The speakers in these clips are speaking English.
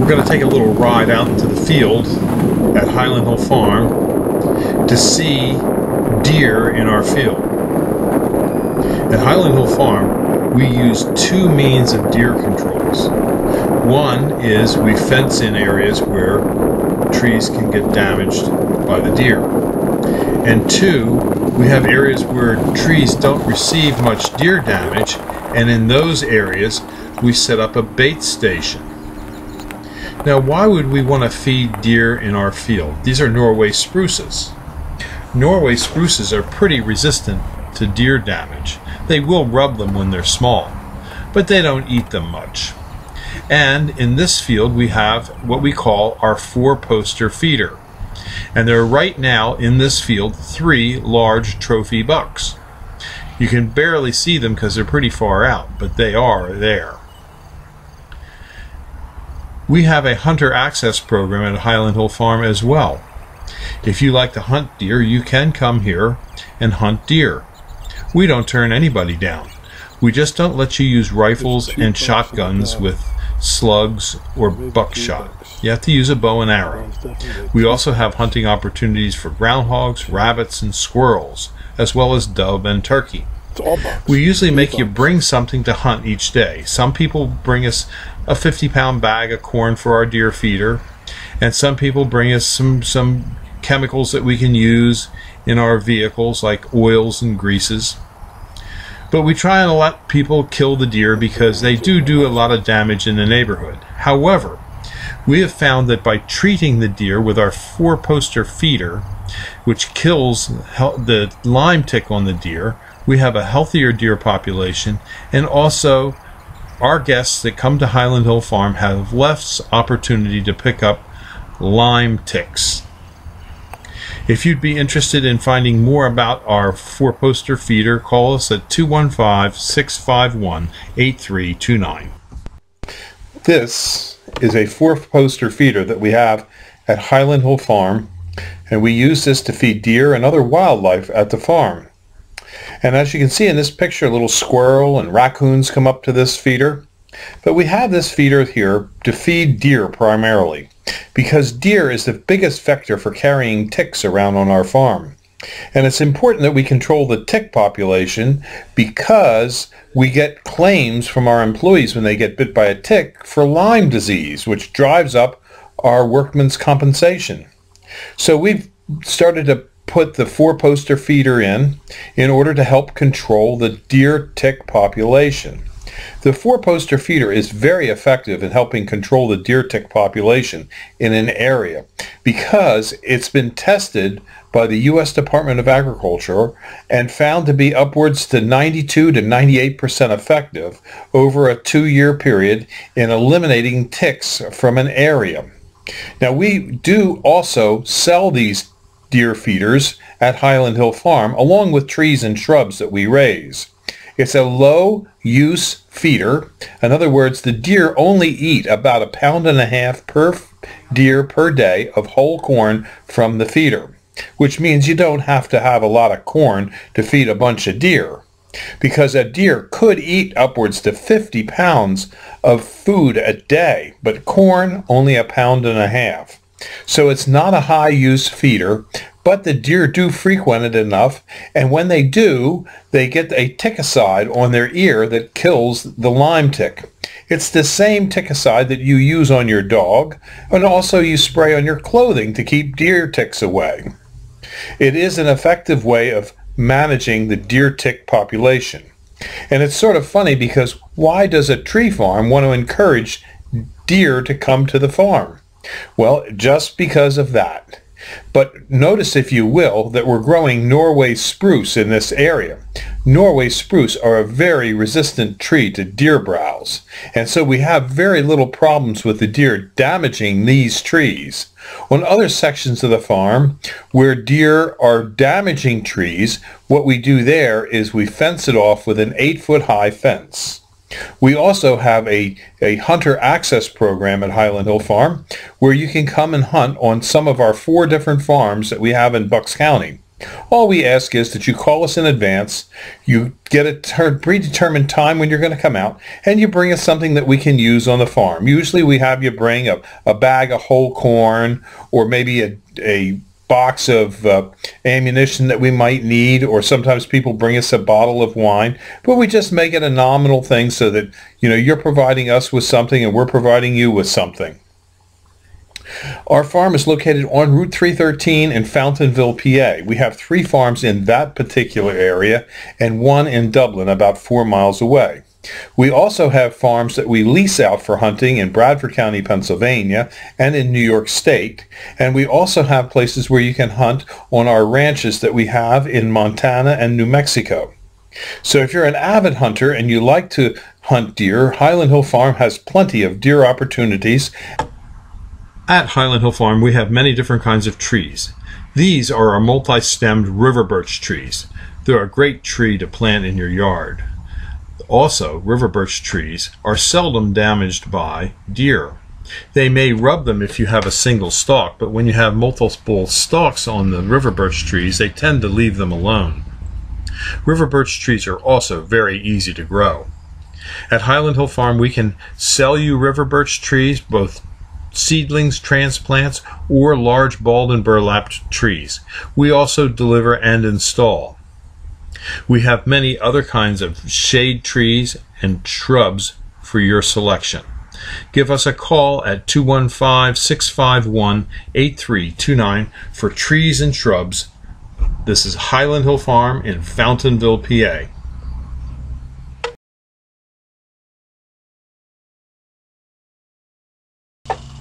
We're going to take a little ride out into the field at Highland Hill Farm to see deer in our field. At Highland Hill Farm, we use two means of deer controls. One is we fence in areas where trees can get damaged by the deer. And two, we have areas where trees don't receive much deer damage, and in those areas we set up a bait station. Now, why would we want to feed deer in our field? These are Norway spruces. Norway spruces are pretty resistant to deer damage. They will rub them when they're small, but they don't eat them much. And in this field we have what we call our four-poster feeder. And there are right now in this field 3 large trophy bucks. You can barely see them because they're pretty far out, but they are there. We have a hunter access program at Highland Hill Farm as well. If you like to hunt deer, you can come here and hunt deer. We don't turn anybody down. We just don't let you use rifles and shotguns with slugs or buckshot. You have to use a bow and arrow. We also have hunting opportunities for groundhogs, rabbits, and squirrels, as well as dove and turkey. We usually make you bring something to hunt each day. Some people bring us a 50-pound bag of corn for our deer feeder, and some people bring us some chemicals that we can use in our vehicles, like oils and greases. But we try and let people kill the deer because they do a lot of damage in the neighborhood. However, we have found that by treating the deer with our four-poster feeder, which kills the Lyme tick on the deer, we have a healthier deer population, and also our guests that come to Highland Hill Farm have less opportunity to pick up Lyme ticks. If you'd be interested in finding more about our four-poster feeder, call us at 215-651-8329. This is a four-poster feeder that we have at Highland Hill Farm, and we use this to feed deer and other wildlife at the farm. And as you can see in this picture, a little squirrel and raccoons come up to this feeder. But we have this feeder here to feed deer primarily, because deer is the biggest vector for carrying ticks around on our farm. And it's important that we control the tick population because we get claims from our employees when they get bit by a tick for Lyme disease, which drives up our workman's compensation. So we've started to put the four-poster feeder in order to help control the deer tick population. The four-poster feeder is very effective in helping control the deer tick population in an area because it's been tested by the U.S. Department of Agriculture and found to be upwards to 92 to 98% effective over a 2-year period in eliminating ticks from an area. Now, we do also sell these deer feeders at Highland Hill Farm along with trees and shrubs that we raise. It's a low-use feeder. In other words, the deer only eat about 1.5 pounds per deer per day of whole corn from the feeder, which means you don't have to have a lot of corn to feed a bunch of deer, because a deer could eat upwards to 50 pounds of food a day, but corn only 1.5 pounds. So it's not a high-use feeder, but the deer do frequent it enough, and when they do, they get a ticicide on their ear that kills the Lyme tick. It's the same ticicide that you use on your dog, and also you spray on your clothing to keep deer ticks away. It is an effective way of managing the deer tick population. And it's sort of funny because why does a tree farm want to encourage deer to come to the farm? Well, just because of that. But notice, if you will, that we're growing Norway spruce in this area. Norway spruce are a very resistant tree to deer browse, and so we have very little problems with the deer damaging these trees. On other sections of the farm where deer are damaging trees, what we do there is we fence it off with an 8-foot-high fence. We also have a hunter access program at Highland Hill Farm where you can come and hunt on some of our 4 different farms that we have in Bucks County. All we ask is that you call us in advance, you get a predetermined time when you're going to come out, and you bring us something that we can use on the farm. Usually we have you bring a bag of whole corn, or maybe a box of ammunition that we might need, or sometimes people bring us a bottle of wine, but we just make it a nominal thing so that you're providing us with something and we're providing you with something. Our farm is located on Route 313 in Fountainville, PA. We have 3 farms in that particular area and 1 in Dublin, about 4 miles away. We also have farms that we lease out for hunting in Bradford County, Pennsylvania, and in New York State. And we also have places where you can hunt on our ranches that we have in Montana and New Mexico. So if you're an avid hunter and you like to hunt deer, Highland Hill Farm has plenty of deer opportunities. At Highland Hill Farm, we have many different kinds of trees. These are our multi-stemmed river birch trees. They're a great tree to plant in your yard. Also, river birch trees are seldom damaged by deer. They may rub them if you have a single stalk, but when you have multiple stalks on the river birch trees, they tend to leave them alone. River birch trees are also very easy to grow. At Highland Hill Farm, we can sell you river birch trees, both seedlings, transplants, or large balled and burlapped trees. We also deliver and install. We have many other kinds of shade trees and shrubs for your selection. Give us a call at 215-651-8329 for trees and shrubs. This is Highland Hill Farm in Fountainville, PA.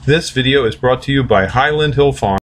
This video is brought to you by Highland Hill Farm.